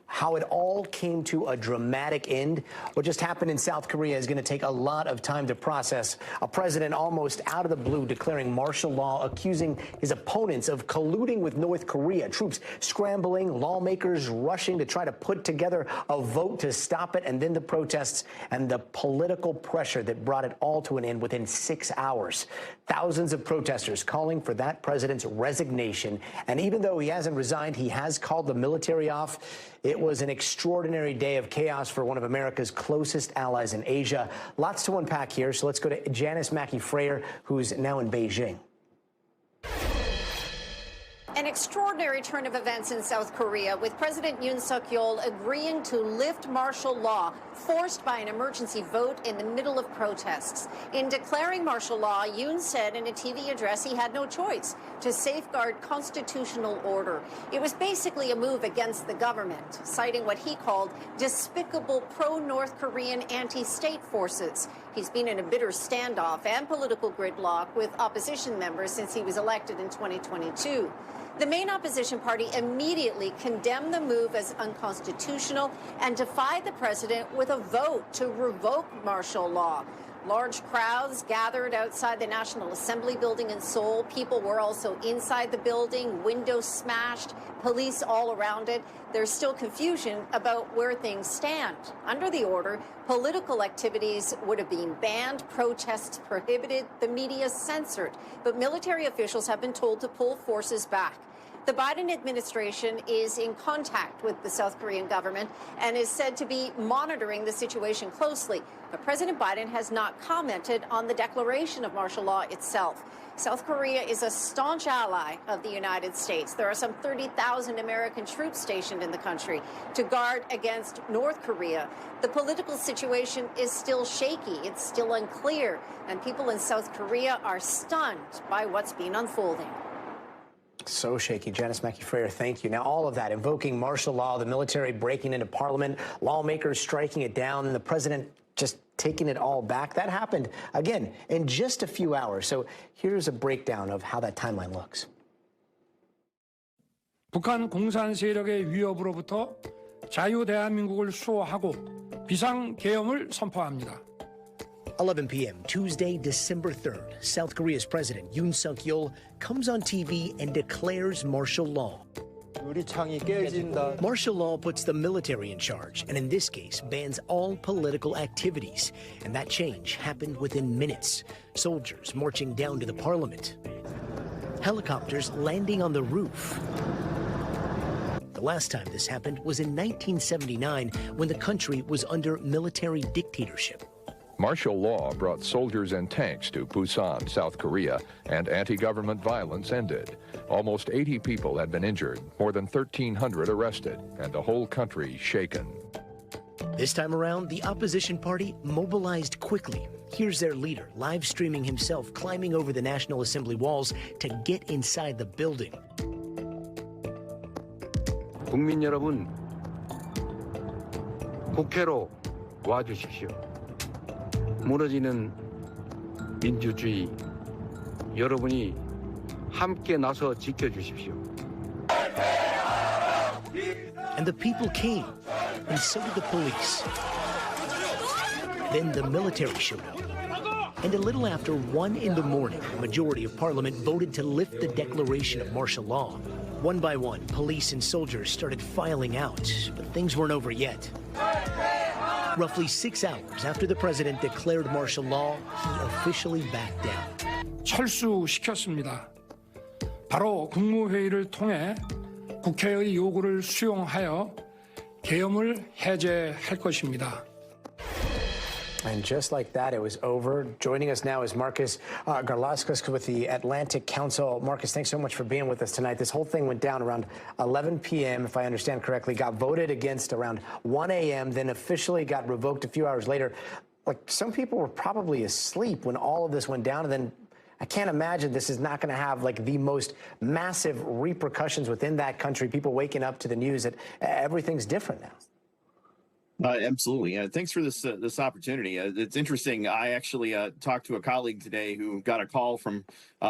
How it all came to a dramatic end. What just happened in South Korea is going to take a lot of time to process. A president almost out of the blue declaring martial law, accusing his opponents of colluding with North Korea. Troops scrambling, lawmakers rushing to try to put together a vote to stop it, and then the protests and the political pressure that brought it all to an end within 6 hours. Thousands of protesters calling for that president's resignation. And even though he hasn't resigned, he has called the military off. It was an extraordinary day of chaos for one of America's closest allies in Asia. Lots to unpack here, so let's go to Janice Mackey-Frayer, who's now in Beijing. An extraordinary turn of events in South Korea, with President Yoon Suk-yeol agreeing to lift martial law, forced by an emergency vote in the middle of protests. In declaring martial law, Yoon said in a TV address he had no choice to safeguard constitutional order. It was basically a move against the government, citing what he called despicable pro-North Korean anti-state forces. He's been in a bitter standoff and political gridlock with opposition members since he was elected in 2022. The main opposition party immediately condemned the move as unconstitutional and defied the president with a vote to revoke martial law. Large crowds gathered outside the National Assembly building in Seoul. People were also inside the building, windows smashed, police all around it. There's still confusion about where things stand. Under the order, political activities would have been banned, protests prohibited, the media censored. But military officials have been told to pull forces back. The Biden administration is in contact with the South Korean government and is said to be monitoring the situation closely. But President Biden has not commented on the declaration of martial law itself. South Korea is a staunch ally of the United States. There are some 30,000 American troops stationed in the country to guard against North Korea. The political situation is still shaky. It's still unclear. And people in South Korea are stunned by what's been unfolding. So shaky. Janice Mackey-Frayer, thank you. Now, all of that, invoking martial law, the military breaking into parliament, lawmakers striking it down, and the president just taking it all back. That happened, again, in just a few hours. So here's a breakdown of how that timeline looks. 북한 공산 세력의 위협으로부터 자유 대한민국을 수호하고 비상계엄을 선포합니다. 11 p.m. Tuesday, December 3rd, South Korea's President Yoon Suk-yeol comes on TV and declares martial law. Martial law puts the military in charge, and in this case, bans all political activities. And that change happened within minutes. Soldiers marching down to the parliament. Helicopters landing on the roof. The last time this happened was in 1979, when the country was under military dictatorship. Martial law brought soldiers and tanks to Busan, South Korea, and anti-government violence ended. Almost 80 people had been injured, more than 1,300 arrested, and the whole country shaken. This time around, the opposition party mobilized quickly. Here's their leader, live streaming himself climbing over the National Assembly walls to get inside the building. 국민 여러분, 국회로 와주십시오. 무너지는 민주주의, 여러분이 함께 나서 지켜주십시오. And the people came, and so did the police. Then the military showed up. And a little after 1 in the morning, a majority of parliament voted to lift the declaration of martial law. One by one, police and soldiers started filing out, but things weren't over yet. Roughly 6 hours after the president declared martial law, he officially backed down. 철수시켰습니다. 바로 국무회의를 통해 국회의 요구를 수용하여 계엄을 해제할 것입니다. And just like that, it was over. Joining us now is Marcus Garlauskas with the Atlantic Council. Marcus, thanks so much for being with us tonight. This whole thing went down around 11 p.m., if I understand correctly, got voted against around 1 a.m., then officially got revoked a few hours later. Like, some people were probably asleep when all of this went down, and then I can't imagine this is not going to have, like, the most massive repercussions within that country, people waking up to the news that everything's different now. Absolutely. Thanks for this opportunity. It's interesting. I actually talked to a colleague today who got a call from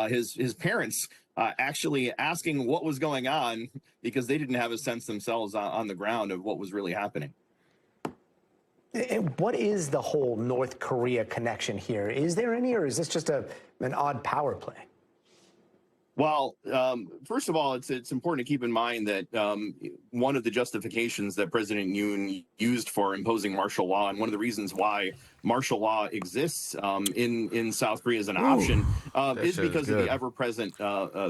his parents actually asking what was going on because they didn't have a sense themselves on the ground of what was really happening. And what is the whole North Korea connection here? Is there any, or is this just an odd power play? Well, first of all, it's important to keep in mind that one of the justifications that President Yoon used for imposing martial law, and one of the reasons why martial law exists in South Korea as an option, is because of the ever-present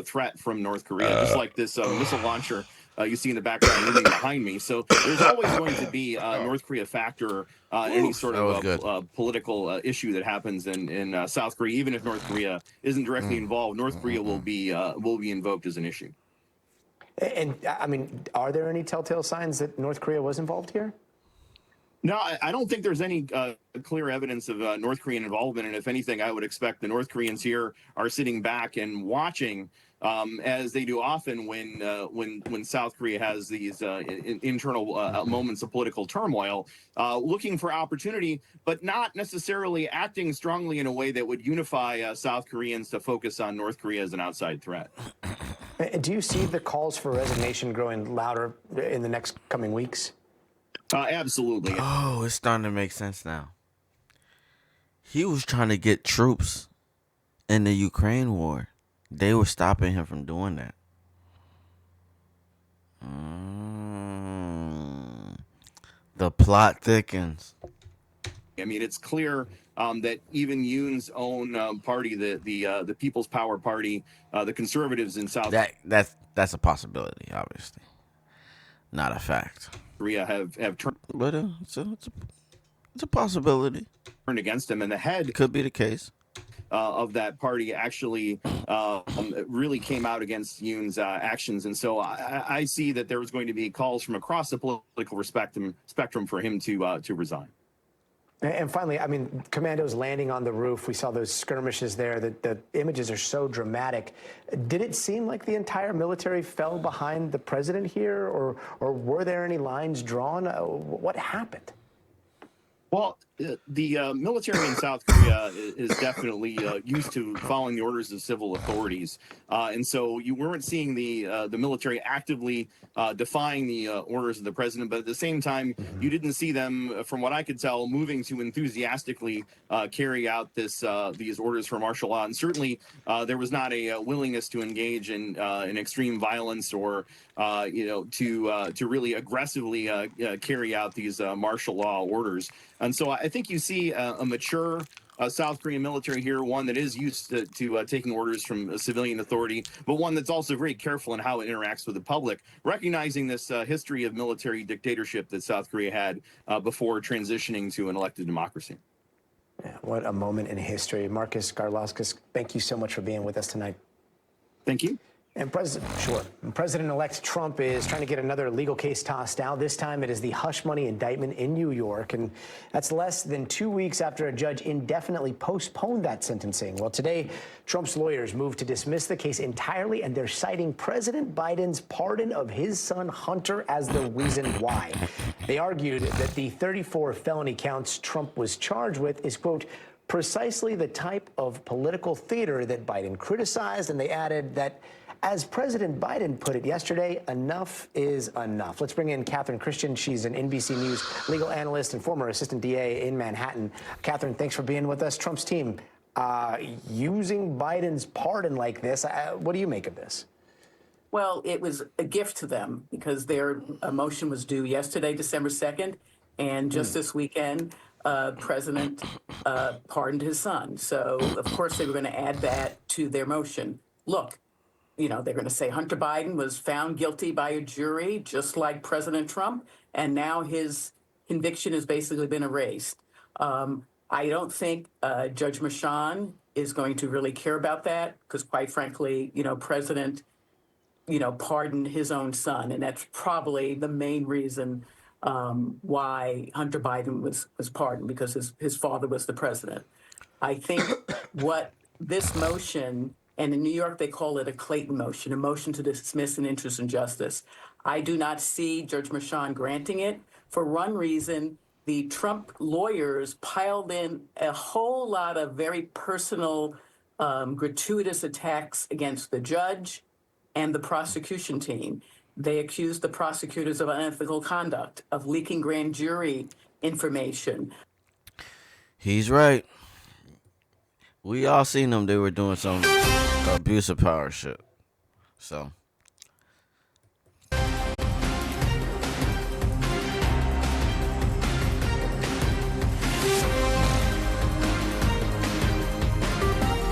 threat from North Korea, just like this missile launcher you see in the background moving behind me. So there's always going to be a North Korea factor, any sort of political issue that happens in South Korea. Even if North Korea isn't directly involved, North Korea will be invoked as an issue. And I mean, are there any telltale signs that North Korea was involved here? No, I don't think there's any clear evidence of North Korean involvement. And if anything, I would expect the North Koreans here are sitting back and watching, as they do often when South Korea has these internal moments of political turmoil, looking for opportunity, but not necessarily acting strongly in a way that would unify South Koreans to focus on North Korea as an outside threat. Do you see the calls for resignation growing louder in the next coming weeks? Absolutely. Oh, it's starting to make sense now. He was trying to get troops in the Ukraine war. They were stopping him from doing that. The plot thickens. I mean, it's clear that even Yoon's own party, the People's Power Party, the conservatives in South that's a possibility, obviously, not a fact. Korea have turned, But it's a possibility. Turned against him, and the head Could be the case. Of that party actually really came out against Yoon's actions, and so I see that there was going to be calls from across the political spectrum for him to resign. And finally, I mean, commandos landing on the roof. We saw those skirmishes there. The images are so dramatic. Did it seem like the entire military fell behind the president here, or were there any lines drawn? What happened? Well, the military in South Korea is definitely used to following the orders of civil authorities, and so you weren't seeing the military actively defying the orders of the president. But at the same time, you didn't see them, from what I could tell, moving to enthusiastically carry out these orders for martial law. And certainly, there was not a willingness to engage in extreme violence or to really aggressively carry out these martial law orders. And so I think you see a mature South Korean military here, one that is used to taking orders from a civilian authority, but one that's also very careful in how it interacts with the public, recognizing this history of military dictatorship that South Korea had before transitioning to an elected democracy. Yeah, what a moment in history. Marcus Garlauskas, thank you so much for being with us tonight. Thank you. And President-elect Trump is trying to get another legal case tossed out. This time it is the hush money indictment in New York. And that's less than 2 weeks after a judge indefinitely postponed that sentencing. Well, today, Trump's lawyers moved to dismiss the case entirely, and they're citing President Biden's pardon of his son Hunter as the reason why. They argued that the 34 felony counts Trump was charged with is, quote, precisely the type of political theater that Biden criticized. And they added that, as President Biden put it yesterday, enough is enough. Let's bring in Catherine Christian. She's an NBC News legal analyst and former assistant DA in Manhattan. Catherine, thanks for being with us. Trump's team using Biden's pardon like this. What do you make of this? Well, it was a gift to them because their motion was due yesterday, December 2nd, and just this weekend, President pardoned his son. So, of course, they were going to add that to their motion. Look, they're going to say Hunter Biden was found guilty by a jury, just like President Trump, and now his conviction has basically been erased. I don't think Judge Merchan is going to really care about that because, quite frankly, President, pardoned his own son, and that's probably the main reason why Hunter Biden was pardoned, because his father was the president. I think what this motion, and in New York they call it a Clayton motion, a motion to dismiss an interest in justice. I do not see Judge Merchan granting it for one reason. the Trump lawyers piled in a whole lot of very personal, gratuitous attacks against the judge and the prosecution team. They accused the prosecutors of unethical conduct, of leaking grand jury information. He's right. We all seen them. They were doing some abuse of power shit. So